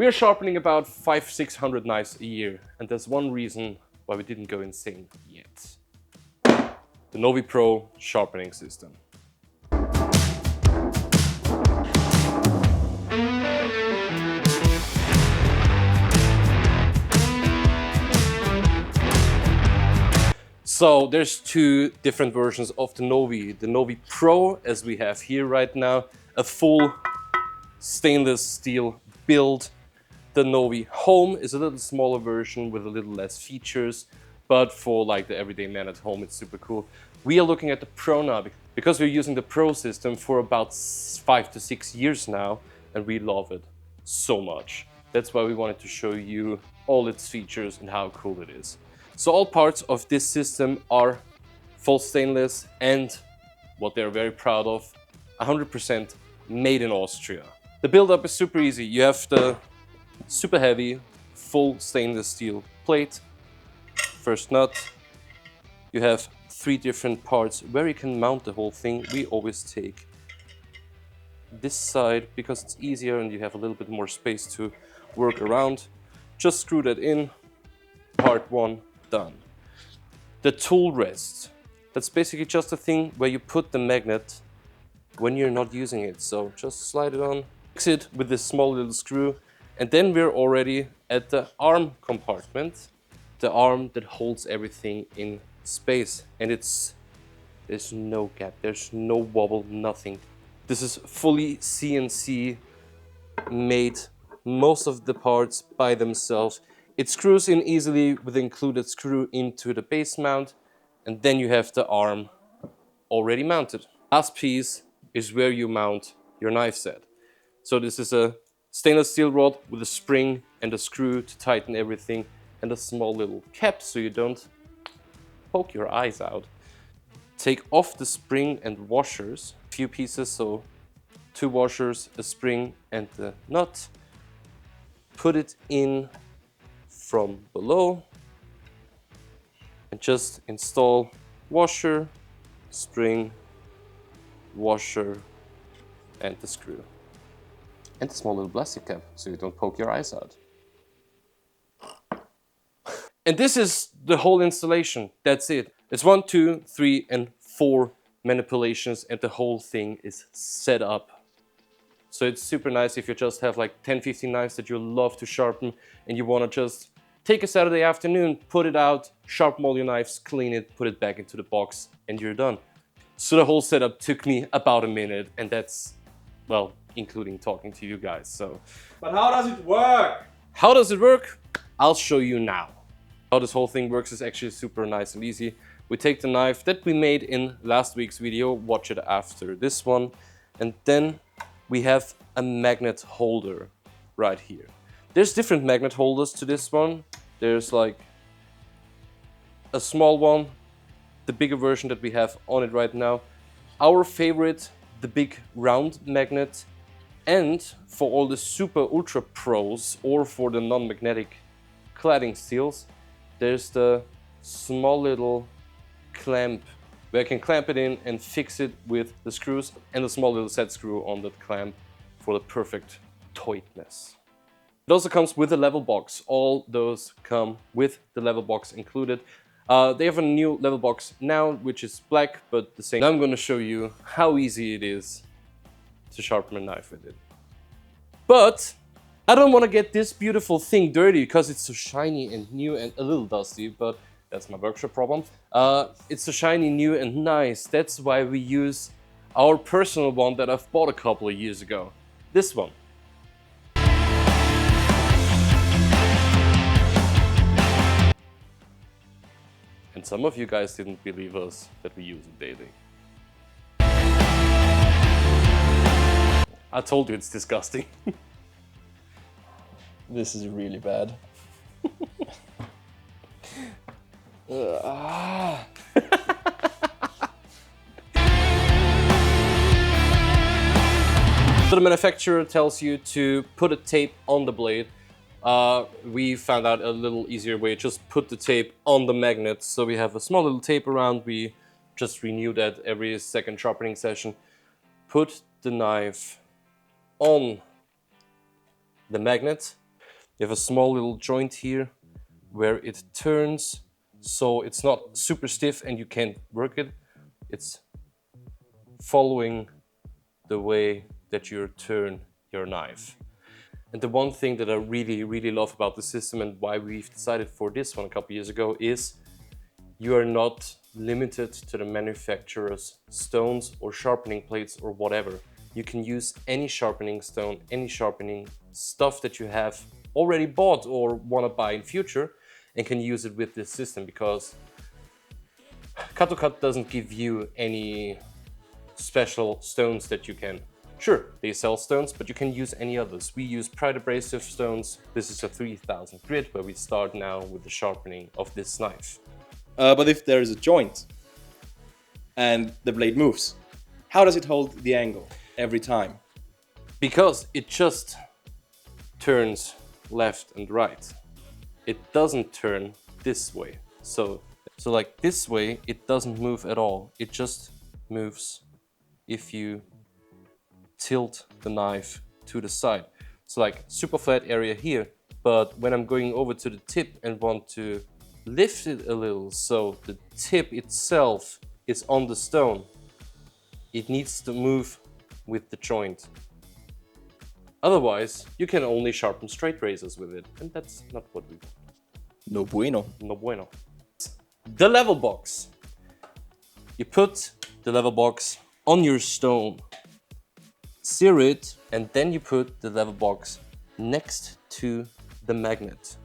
We are sharpening about 500-600 knives a year, and there's one reason why we didn't go insane yet. The Novi Pro sharpening system. So there's two different versions of the Novi. The Novi Pro, as we have here right now, a full stainless steel build. The Novi Home is a little smaller version with a little less features, but for like the everyday man at home, it's super cool. We are looking at the Pro now because we're using the Pro system for about 5 to 6 years now, and we love it so much. That's why we wanted to show you all its features and how cool it is. So all parts of this system are full stainless and, what they're very proud of, 100% made in Austria. The build-up is super easy. You have the super heavy, full stainless steel plate, first nut. You have 3 different parts where you can mount the whole thing. We always take this side because it's easier and you have a little bit more space to work around. Just screw that in, part 1. Done. The tool rest. That's basically just a thing where you put the magnet when you're not using it. So just slide it on, fix it with this small little screw, and then we're already at the arm compartment. The arm that holds everything in space. And there's no gap, there's no wobble, nothing. This is fully CNC made, most of the parts by themselves. It screws in easily with the included screw into the base mount, and then you have the arm already mounted. Last piece is where you mount your knife set. So this is a stainless steel rod with a spring and a screw to tighten everything, and a small little cap so you don't poke your eyes out. Take off the spring and washers, a few pieces, so 2 washers, a spring and the nut. Put it in from below and just install washer, spring, washer and the screw. And the small little plastic cap so you don't poke your eyes out. And this is the whole installation. That's it. It's 1, 2, 3 and 4 manipulations and the whole thing is set up. So it's super nice if you just have like 10-15 knives that you love to sharpen and you want to just take a Saturday afternoon, put it out, sharpen all your knives, clean it, put it back into the box, and you're done. So the whole setup took me about a minute, and that's, well, including talking to you guys, so. But how does it work? How does it work? I'll show you now. How this whole thing works is actually super nice and easy. We take the knife that we made in last week's video, watch it after this one, and then we have a magnet holder right here. There's different magnet holders to this one. There's like a small one, the bigger version that we have on it right now. Our favorite, the big round magnet. And for all the super ultra pros or for the non-magnetic cladding steels, there's the small little clamp where I can clamp it in and fix it with the screws and the small little set screw on that clamp for the perfect tightness. It also comes with a level box. All those come with the level box included. They have a new level box now, which is black, but the same. Now I'm going to show you how easy it is to sharpen a knife with it. But I don't want to get this beautiful thing dirty because it's so shiny and new and a little dusty, but that's my workshop problem. It's so shiny, new and nice. That's why we use our personal one that I've bought a couple of years ago. This one. And some of you guys didn't believe us that we use it daily. I told you it's disgusting. This is really bad. So the manufacturer tells you to put a tape on the blade. We found out a little easier way, just put the tape on the magnet. So we have a small little tape around, we just renew that every second sharpening session. Put the knife on the magnet, You have a small little joint here where it turns, so it's not super stiff and you can't work it. It's following the way that you turn your knife. And the one thing that I really love about the system and why we've decided for this one a couple years ago is you are not limited to the manufacturer's stones or sharpening plates or whatever. You can use any sharpening stone, any sharpening stuff that you have already bought or want to buy in future, and can use it with this system, because KATOCUT doesn't give you any special stones that you can. Sure, they sell stones, but you can use any others. We use Pride abrasive stones. This is a 3000 grit where we start now with the sharpening of this knife. But if there is a joint and the blade moves, how does it hold the angle every time? Because it just turns left and right. It doesn't turn this way. So like this way, it doesn't move at all. It just moves if you tilt the knife to the side. So like super flat area here, but when I'm going over to the tip and want to lift it a little so the tip itself is on the stone, it needs to move with the joint. Otherwise, you can only sharpen straight razors with it, and that's not what we want. No bueno. No bueno. The level box. You put the level box on your stone, sear it, and then you put the level box next to the magnet.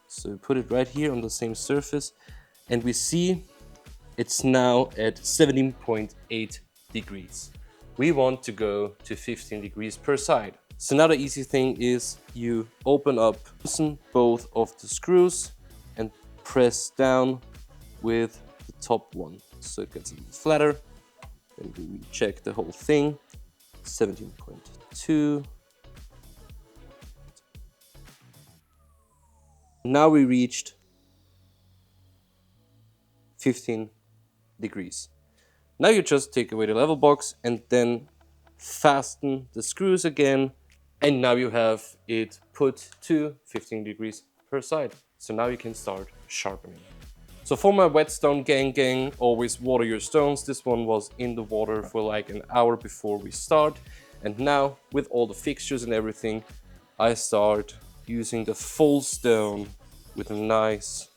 So we put it right here on the same surface, and we see it's now at 17.8 degrees. We want to go to 15 degrees per side. So now the easy thing is you open up, loosen both of the screws and press down with the top one. So it gets a little flatter. Then we check the whole thing. 17.2. Now we reached 15 degrees. Now you just take away the level box and then fasten the screws again. And now you have it put to 15 degrees per side. So now you can start sharpening. So for my whetstone gang, always water your stones. This one was in the water for like an hour before we start. And now with all the fixtures and everything, I start using the full stone with a nice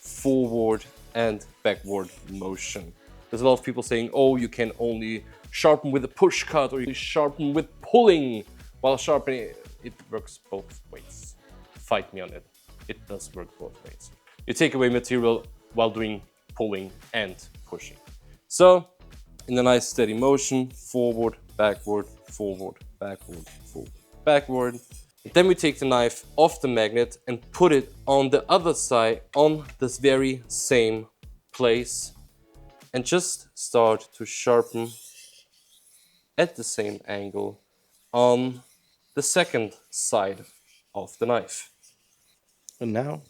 forward and backward motion. There's a lot of people saying, oh, you can only sharpen with a push cut or you sharpen with pulling. While sharpening, it works both ways. Fight me on it. It does work both ways. You take away material while doing pulling and pushing. So, in a nice steady motion, forward, backward, forward, backward, forward, backward. Then we take the knife off the magnet and put it on the other side on this very same place and just start to sharpen at the same angle on the second side of the knife. And now,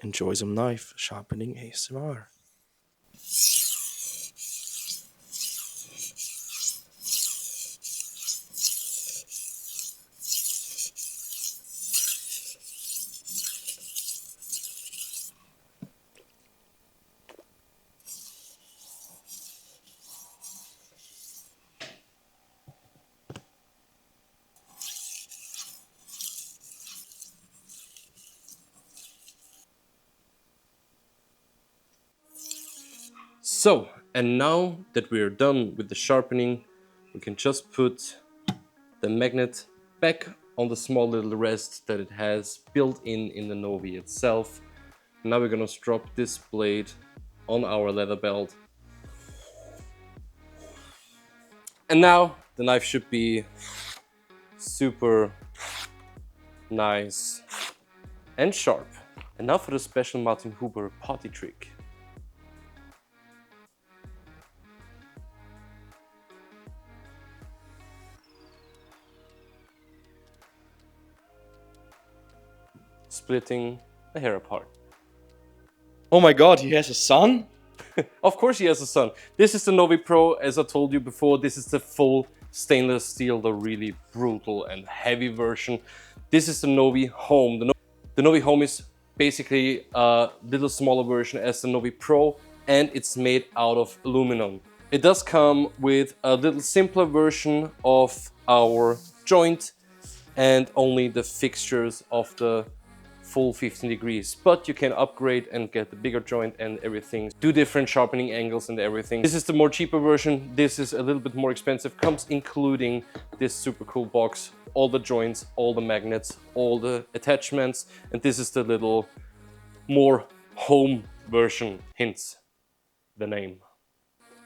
enjoy some knife sharpening ASMR. So, and now that we are done with the sharpening, we can just put the magnet back on the small little rest that it has built in the Novi itself. Now we're gonna drop this blade on our leather belt. And now the knife should be super nice and sharp. And now for the special Martin Huber party trick. Splitting a hair apart. Oh my god, he has a son? Of course he has a son. This is the Novi Pro, as I told you before. This is the full stainless steel, the really brutal and heavy version. This is the Novi Home. The The Novi Home is basically a little smaller version as the Novi Pro, and it's made out of aluminum. It does come with a little simpler version of our joint and only the fixtures of the full 15 degrees, but you can upgrade and get the bigger joint and everything, do different sharpening angles and everything. This is the more cheaper version. This is a little bit more expensive, comes including this super cool box, all the joints, all the magnets, all the attachments, and this is the little more home version, hence the name.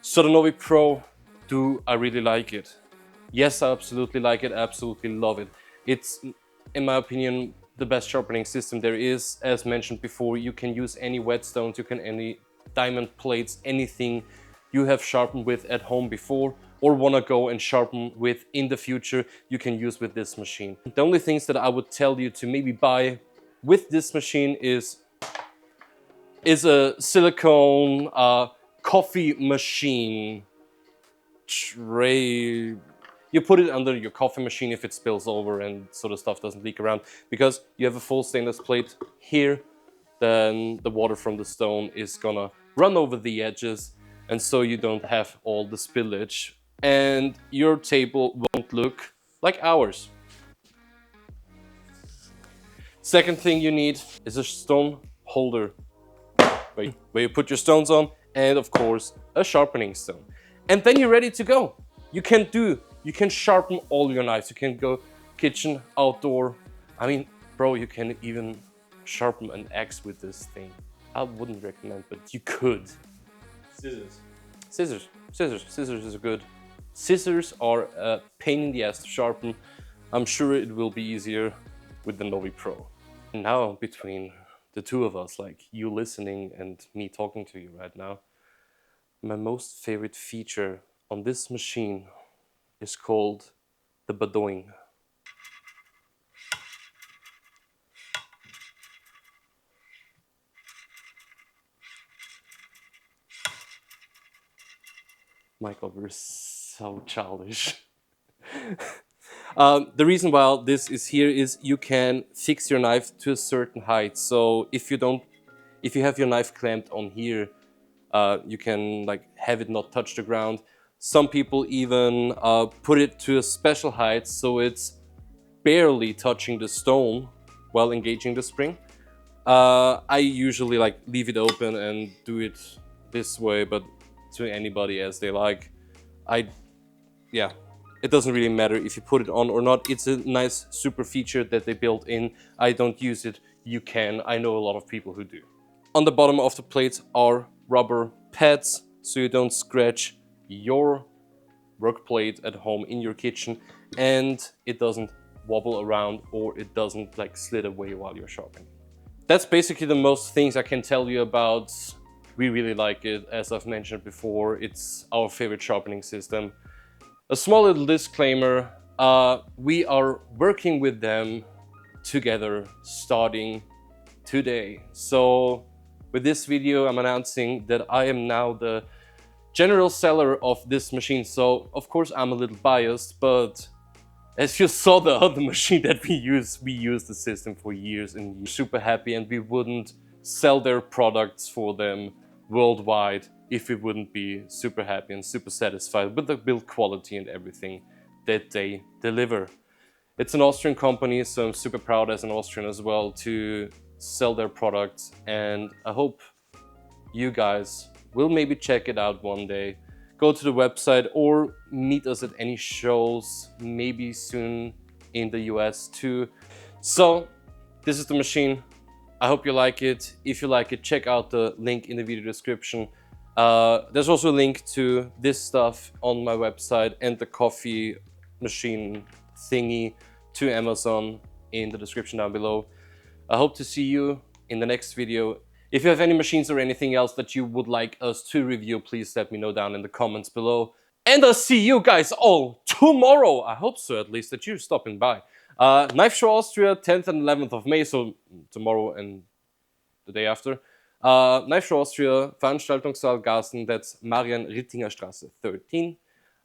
So the Novi Pro, do I really like it? Yes, I absolutely like it, absolutely love it. It's, in my opinion, the best sharpening system there is. As mentioned before, you can use any whetstones, you can any diamond plates, anything you have sharpened with at home before or want to go and sharpen with in the future, you can use with this machine. The only things that I would tell you to maybe buy with this machine is a silicone coffee machine tray. You put it under your coffee machine if it spills over and so the stuff doesn't leak around, because you have a full stainless plate here, then the water from the stone is gonna run over the edges, and so you don't have all the spillage, and your table won't look like ours. Second thing you need is a stone holder where you put your stones on, and of course a sharpening stone. And then you're ready to go. You can sharpen all your knives. You can go kitchen, outdoor. I mean, bro, you can even sharpen an axe with this thing. I wouldn't recommend, but you could. Scissors. Scissors is good. Scissors are a pain in the ass to sharpen. I'm sure it will be easier with the Novi Pro. Now, between the two of us, like you listening and me talking to you right now, my most favorite feature on this machine is called the badoing. Michael, we're so childish. The reason why this is here is you can fix your knife to a certain height. So if you have your knife clamped on here, you can like have it not touch the ground. Some people even put it to a special height so it's barely touching the stone while engaging the spring. I usually like leave it open and do it this way, but to anybody as they like. Yeah, it doesn't really matter if you put it on or not. It's a nice super feature that they built in. I don't use it, you can. I know a lot of people who do. On the bottom of the plates are rubber pads so you don't scratch your work plate at home in your kitchen, and it doesn't wobble around or it doesn't like slid away while you're sharpening. That's basically the most things I can tell you about. We really like it. As I've mentioned before, it's our favorite sharpening system. A small little disclaimer, we are working with them together starting today. So with this video, I'm announcing that I am now the general seller of this machine. So of course I'm a little biased, but as you saw the other machine that we use the system for years and we're super happy, and we wouldn't sell their products for them worldwide if we wouldn't be super happy and super satisfied with the build quality and everything that they deliver. It's an Austrian company, so I'm super proud as an Austrian as well to sell their products, and I hope you guys will maybe check it out one day. Go to the website or meet us at any shows, maybe soon in the US too. So this is the machine. I hope you like it. If you like it, check out the link in the video description. There's also a link to this stuff on my website and the coffee machine thingy to Amazon in the description down below. I hope to see you in the next video. If you have any machines or anything else that you would like us to review, please let me know down in the comments below. And I'll see you guys all tomorrow. I hope so, at least, that you're stopping by. Knife Show Austria, 10th and 11th of May, so tomorrow and the day after. Knife Show Austria, Veranstaltungssaal Garten, that's Marian-Rittinger Straße 13.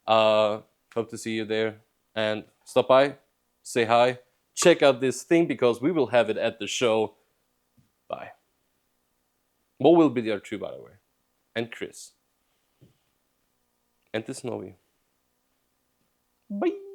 Hope to see you there. And stop by, say hi, check out this thing because we will have it at the show. Bye. Mo will be there too, by the way. And Chris. And this Novi. Bye.